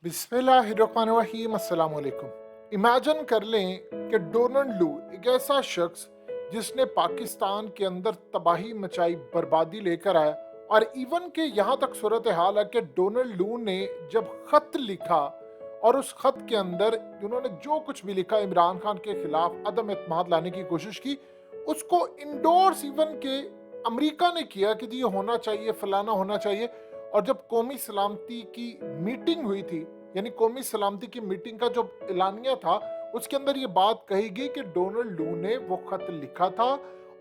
बिस्मिल्लाहिर्रहमानिर्रहीम अस्सलाम वालेकुम। इमेजिन कर लें कि डोनाल्ड लू एक ऐसा शख्स जिसने पाकिस्तान के अंदर तबाही मचाई, बर्बादी लेकर आया, और इवन के यहाँ तक सूरत हाल है कि डोनाल्ड लू ने जब ख़त लिखा और उस ख़त के अंदर उन्होंने जो कुछ भी लिखा इमरान खान के खिलाफ अदम एतमाद लाने की कोशिश की, उसको इंडोर्स इवन के अमेरिका ने किया कि जी ये होना चाहिए, फलाना होना चाहिए। और जब कौमी सलामती की मीटिंग हुई थी, यानी कौमी सलामती की मीटिंग का जो एलानिया था, उसके अंदर ये बात कही गई कि डोनाल्ड लू ने वो खत लिखा था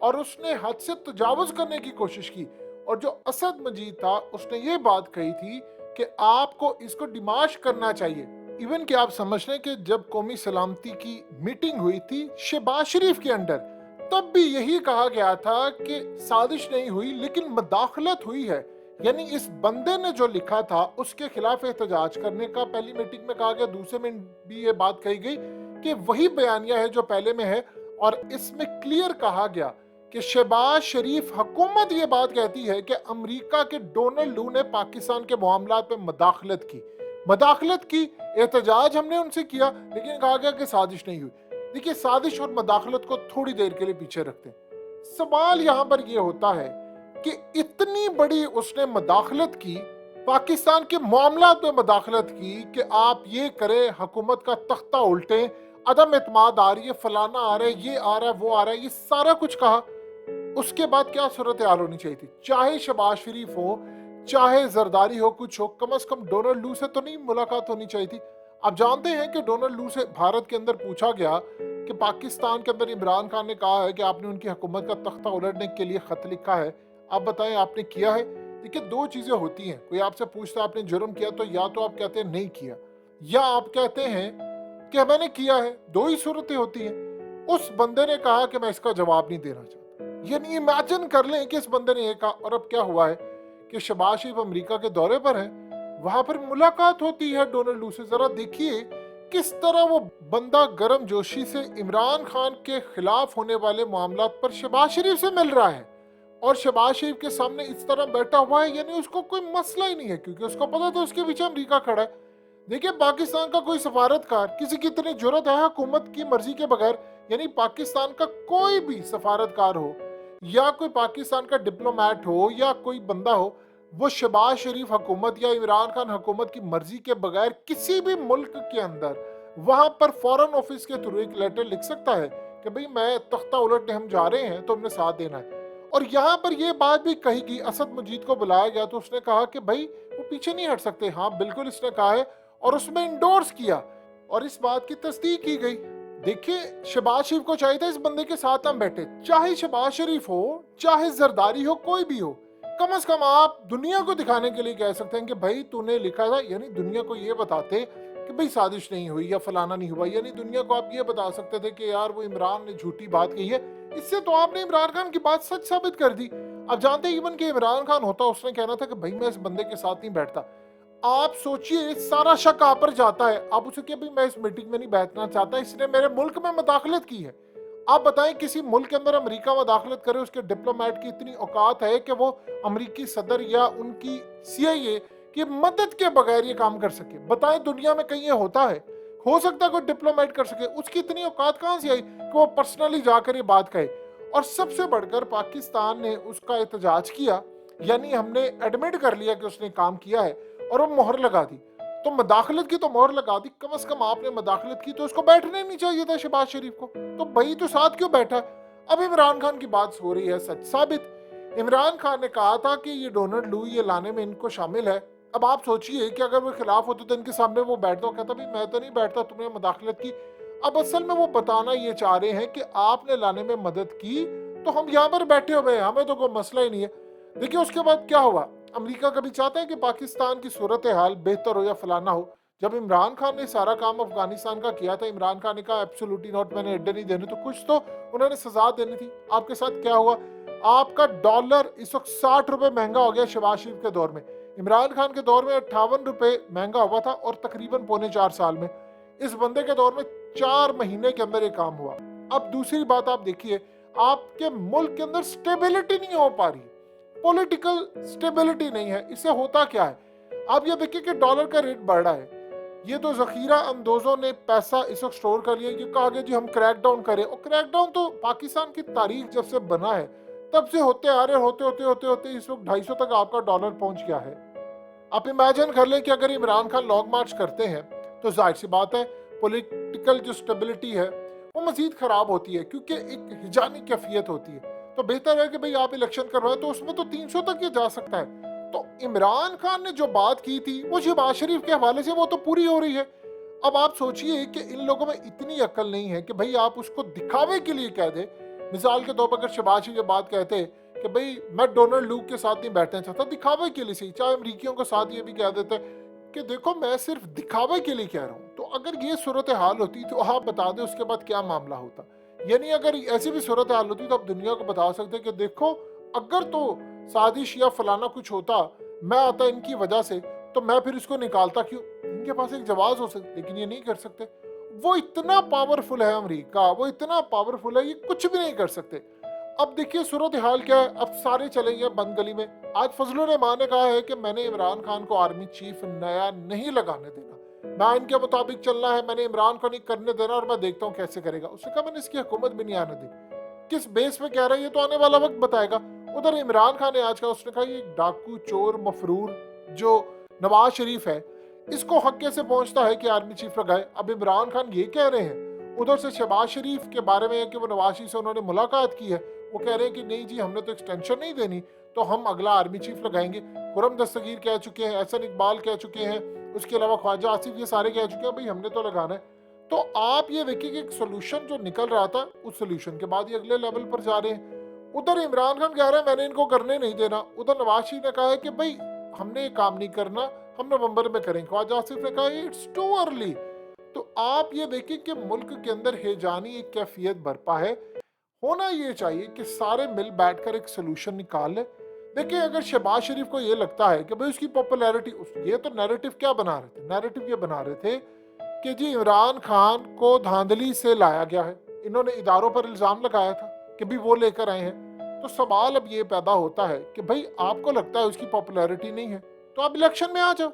और उसने हद से तजावुज करने की कोशिश की। और जो असद मजीद था उसने ये बात कही थी कि आपको इसको डिमाश करना चाहिए। इवन कि आप समझ लें कि जब कौमी सलामती की मीटिंग हुई थी शहबाज शरीफ के अंडर, तब भी यही कहा गया था कि साजिश नहीं हुई लेकिन मदाखलत हुई है। यानी इस बंदे ने जो लिखा था उसके खिलाफ एहतजाज करने का पहली मीटिंग में कहा गया, दूसरे में भी ये बात कही गई कि वही बयानिया है जो पहले में है। और इसमें क्लियर कहा गया कि शहबाज शरीफ हुकूमत ये बात कहती है कि अमेरिका के डोनाल्ड लू ने पाकिस्तान के मामलात में मदाखलत की। एहतजाज हमने उनसे किया लेकिन कहा गया कि साजिश नहीं हुई। देखिए, साजिश और मदाखलत को थोड़ी देर के लिए पीछे रखते हैं। सवाल यहाँ पर यह होता है कि इतनी बड़ी उसने मदाखलत की, पाकिस्तान के मामलात में मदाखलत की कि आप ये करें, हुकूमत का तख्ता उल्टे, अदम एतमाद आ रही है, फलाना आ रहा है, ये आ रहा है, वो आ रहा है, ये सारा कुछ कहा। उसके बाद क्या सूरत हाल होनी चाहिए थी? चाहे शहबाज शरीफ हो, चाहे जरदारी हो, कुछ हो, कम से कम डोनाल्ड लू से तो नहीं मुलाकात होनी चाहिए थी। आप जानते हैं कि डोनाल्ड लू से भारत के अंदर पूछा गया कि पाकिस्तान के अंदर इमरान खान ने कहा है कि आपने उनकी हुकूमत का तख्ता उलटने के लिए खत लिखा है, आप बताएं आपने किया है? देखिए, दो चीजें होती हैं। कोई आपसे पूछता है आपने जुर्म किया, तो या तो आप कहते हैं नहीं किया, या आप कहते हैं कि मैंने किया है। दो ही सूरतें होती हैं। उस बंदे ने कहा कि मैं इसका जवाब नहीं देना चाहता। यानी इमेजिन कर लें कि इस बंदे ने ये कहा, और अब क्या हुआ है कि शहबाज शरीफ अमेरिका के दौरे पर है, वहां पर मुलाकात होती है डोनाल्ड लू से। जरा देखिए किस तरह वो बंदा गर्म जोशी से इमरान खान के खिलाफ होने वाले मामलात पर शहबाज शरीफ से मिल रहा है, और शहबाज शरीफ के सामने इस तरह बैठा हुआ है। यानी उसको कोई मसला ही नहीं है, क्योंकि उसको पता था उसके पीछे अमेरिका खड़ा है। देखिए, पाकिस्तान का कोई सफारतकार, किसी की इतनी जरूरत है हुकूमत की मर्जी के बगैर, यानी पाकिस्तान का कोई भी सफारतकार हो या कोई पाकिस्तान का डिप्लोमेट हो या कोई बंदा हो, वो शहबाज शरीफ हुकूमत या इमरान खान हुकूमत की मर्जी के बगैर किसी भी मुल्क के अंदर वहां पर फॉरेन ऑफिस के थ्रू एक लेटर लिख सकता है कि भाई मैं तख्ता उलटने हम जा रहे हैं तो हमने साथ देना है। और यहाँ पर यह बात भी कही गई, असद मजीद को बुलाया गया तो उसने कहा कि भाई वो पीछे नहीं हट सकते। हाँ बिल्कुल, इसने कहा है और उसमें इंडोर्स किया और इस बात की तस्दीक की गई। देखिए, शहबाज शरीफ को चाहिए था इस बंदे के साथ हम बैठे, चाहे शहबाज शरीफ हो, चाहे जरदारी हो, कोई भी हो। कम से कम आप दुनिया को दिखाने के लिए कह सकते हैं कि भाई तूने लिखा था, यानी दुनिया को ये बताते कि भाई साजिश नहीं हुई या फलाना नहीं हुआ। यानी दुनिया को आप ये बता सकते थे कि यार वो इमरान ने झूठी बात कही है। इससे तो आपने इमरान खान की बात सच साबित कर दी। अब जानते इवन कि इमरान खान होता, उसने कहना था कि भाई मैं इस बंदे के साथ नहीं बैठता। आप सोचिए, सारा शक आप पर जाता है, आप उसे कि भाई मैं इस मीटिंग में नहीं बैठना चाहता, इसने मेरे मुल्क में मदाखलत की है। आप बताएं, किसी मुल्क के अंदर अमेरिका मदाखलत करे, उसके डिप्लोमेट की इतनी औकात है कि वो अमेरिकी सदर या उनकी CIA की मदद के बगैर ये काम कर सके? बताएं, दुनिया में कहीं ये होता है? हो सकता है कोई डिप्लोमेट कर सके? उसकी इतनी औकात कहां से आई कि वो पर्सनली जाकर ये बात कहे? और सबसे बढ़कर पाकिस्तान ने उसका एहतजाज किया, यानी हमने एडमिट कर लिया कि उसने काम किया है और वो मोहर लगा दी। तो मदाखलत की तो मोहर लगा दी, कम से कम आपने मदाखलत की तो उसको बैठने नहीं चाहिए था शहबाज शरीफ को। तो भाई तो साथ क्यों बैठा? अब इमरान खान की बात हो रही है सच साबित। इमरान खान ने कहा था कि ये डोनाल्ड लू ये लाने में इनको शामिल है। अब आप सोचिए कि अगर वो खिलाफ होते तो इनके सामने वो बैठता, कहता भाई मैं तो नहीं बैठता, तुमने मदाखलत की। अब असल में वो बताना ये चाह रहे हैं कि आपने लाने में मदद की तो हम यहाँ पर बैठे हुए हैं, हमें तो कोई मसला ही नहीं है। देखिए, उसके बाद क्या हुआ? अमेरिका कभी चाहता है कि पाकिस्तान की सूरत हाल बेहतर हो या फलाना हो? जब इमरान खान ने सारा काम अफगानिस्तान का किया था, इमरान खान ने कहा एब्सोल्युटली नॉट, मैंने अड्डे नहीं देने, तो कुछ तो उन्होंने सजा देनी थी। आपके साथ क्या हुआ? आपका डॉलर इस वक्त 60 रुपए महंगा हो गया शहबाज शरीफ के दौर में। इमरान खान के दौर में 58 रुपए महंगा हुआ था, और तकरीबन पौने 4 साल में। इस बंदे के दौर में 4 महीने के अंदर ये काम हुआ। अब दूसरी बात आप देखिए, आपके मुल्क के अंदर स्टेबिलिटी नहीं हो पा रही, पॉलिटिकल स्टेबिलिटी नहीं है। इससे होता क्या है? आप ये देखिए कि डॉलर का रेट बढ़ रहा है, ये तो जखीरा अंदोजों ने पैसा इस वक्त स्टोर कर लिया, ये कहा गया जी हम क्रैकडाउन करें, और क्रैकडाउन तो पाकिस्तान की तारीख जब से बना है तब से होते आ रहे, होते होते होते होते इस वक्त 250 तक आपका डॉलर पहुंच गया है। आप इमेजिन कर लें कि अगर इमरान खान लॉन्ग मार्च करते हैं तो जाहिर सी बात है पॉलिटिकल जो स्टेबिलिटी है वो मजीद खराब होती है, क्योंकि एक हिजानी कैफियत होती है। तो बेहतर है कि भाई आप इलेक्शन करवाएं, तो उसमें तो 300 तक ये जा सकता है। तो इमरान खान ने जो बात की थी वो शहबाज शरीफ के हवाले से वो तो पूरी हो रही है। अब आप सोचिए कि इन लोगों में इतनी अक्ल नहीं है कि भाई आप उसको दिखावे के लिए कह दे। मिसाल के तौर पर अगर शहबाज शरीफ ये बात कहते कि भाई मैं डोनाल्ड लूक के साथ नहीं बैठना चाहता, दिखावे के लिए सही, चाहे अमरीकियों के साथ ये भी कह देते कि देखो मैं सिर्फ दिखावे के लिए कह रहा हूँ, तो अगर ये सूरत हाल होती तो आप बता दें उसके बाद क्या मामला होता। यानी अगर ऐसी भी सूरत हाल होती तो आप दुनिया को बता सकते कि देखो अगर तो साजिश या फलाना कुछ होता, मैं आता इनकी वजह से, तो मैं फिर इसको निकालता क्यों। इनके पास एक जवाब हो सकता, लेकिन ये नहीं कर सकते। वो इतना पावरफुल है अमेरिका, वो इतना पावरफुल है, ये कुछ भी नहीं कर सकते। अब देखिए सूरत हाल क्या है, अब सारे चलेंगे बंद गली में। आज फजलुर रहमान ने कहा है कि मैंने इमरान खान को आर्मी चीफ नया नहीं लगाने देना, मैं इनके मुताबिक चलना है, मैंने इमरान को नहीं करने देना और मैं देखता हूँ कैसे करेगा। उसने कहा मैंने इसकी हुकूमत भी नहीं आने दी। किस बेस पे कह रहा है ये तो आने वाला वक्त बताएगा। उधर इमरान खान ने आज कहा, उसने कहा ये डाकू चोर मफरूर जो नवाज शरीफ है इसको हक कैसे पहुंचता है कि आर्मी चीफ लगाए। अब इमरान खान ये कह रहे हैं, उधर से शहबाज शरीफ के बारे में है कि वो नवाज शरीफ से उन्होंने मुलाकात की है, वो कह रहे हैं कि नहीं जी हमने तो एक्सटेंशन नहीं देनी, तो हम अगला आर्मी चीफ लगाएंगे। खुरम दस्तगीर कह चुके हैं, एहसन इकबाल कह चुके हैं, उसके अलावा ख्वाजा आसिफ, ये सारे कह चुके हैं भाई हमने तो लगाना है। तो आप ये देखिए कि एक सोल्यूशन जो निकल रहा था उस सोल्यूशन के बाद ये अगले लेवल पर जा रहे हैं। उधर इमरान खान कह रहा है मैंने इनको करने नहीं देना, उधर नवाज शरीफ ने कहा है कि भाई हमने ये काम नहीं करना, हम नवंबर में करेंगे। ख्वाजा आसिफ ने कहा इट्स टू अर्ली। तो आप ये देखिए कि मुल्क के अंदर हेजानी एक कैफियत बरपा है। होना ये चाहिए कि सारे मिल बैठकर एक सोल्यूशन निकाल ले। देखिए अगर शहबाज शरीफ को ये लगता है कि भाई उसकी पॉपुलैरिटी, ये तो नैरेटिव क्या बना रहे थे, नैरेटिव ये बना रहे थे कि जी इमरान खान को धांधली से लाया गया है, इन्होंने इदारों पर इल्जाम लगाया था कि भी वो लेकर आए हैं। तो सवाल अब ये पैदा होता है कि भाई आपको लगता है उसकी पॉपुलैरिटी नहीं है तो आप इलेक्शन में आ जाओ,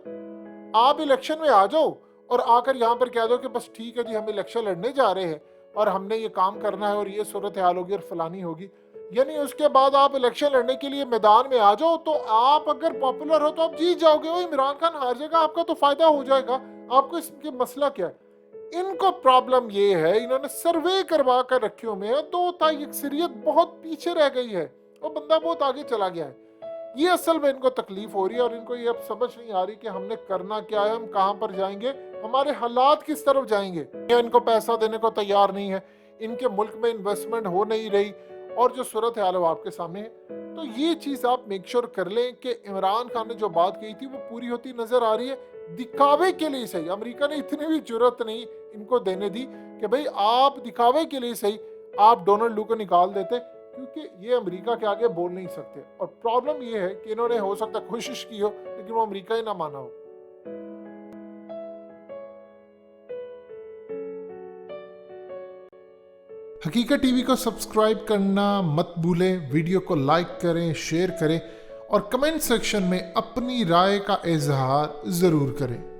आप इलेक्शन में आ जाओ और आकर यहाँ पर कह दो कि बस ठीक है जी हम इलेक्शन लड़ने जा रहे हैं और हमने ये काम करना है और ये सूरत हाल होगी और फलानी होगी। यानी उसके बाद आप इलेक्शन लड़ने के लिए मैदान में आ जाओ, तो आप अगर पॉपुलर हो तो आप जीत जाओगे, वो इमरान खान हार जाएगा, आपका तो फायदा हो जाएगा। आपको इसके मसला क्या है? इनको प्रॉब्लम ये है इन्होंने सर्वे करवा कर रखे हुए हैं, तो अक्सरियत बहुत पीछे रह गई है और बंदा बहुत आगे चला गया है। ये असल में इनको तकलीफ हो रही है और इनको ये अब समझ नहीं आ रही कि हमने करना क्या है, हम कहाँ पर जाएंगे, हमारे हालात किस तरफ जाएंगे। ये इनको पैसा देने को तैयार नहीं है, इनके मुल्क में इन्वेस्टमेंट हो नहीं रही और जो सूरत हाल है वो आपके सामने है। तो ये चीज़ आप मेक श्योर कर लें कि इमरान खान ने जो बात कही थी वो पूरी होती नजर आ रही है। दिखावे के लिए सही, अमेरिका ने इतनी भी जरूरत नहीं इनको देने दी कि भाई आप दिखावे के लिए सही आप डोनाल्ड लू को निकाल देते, क्योंकि ये अमेरिका के आगे बोल नहीं सकते। और प्रॉब्लम ये है कि इन्होंने हो सकता कोशिश की हो लेकिन वो अमेरिका ही ना माना हो। हकीकत टीवी को सब्सक्राइब करना मत भूलें, वीडियो को लाइक करें, शेयर करें और कमेंट सेक्शन में अपनी राय का इजहार ज़रूर करें।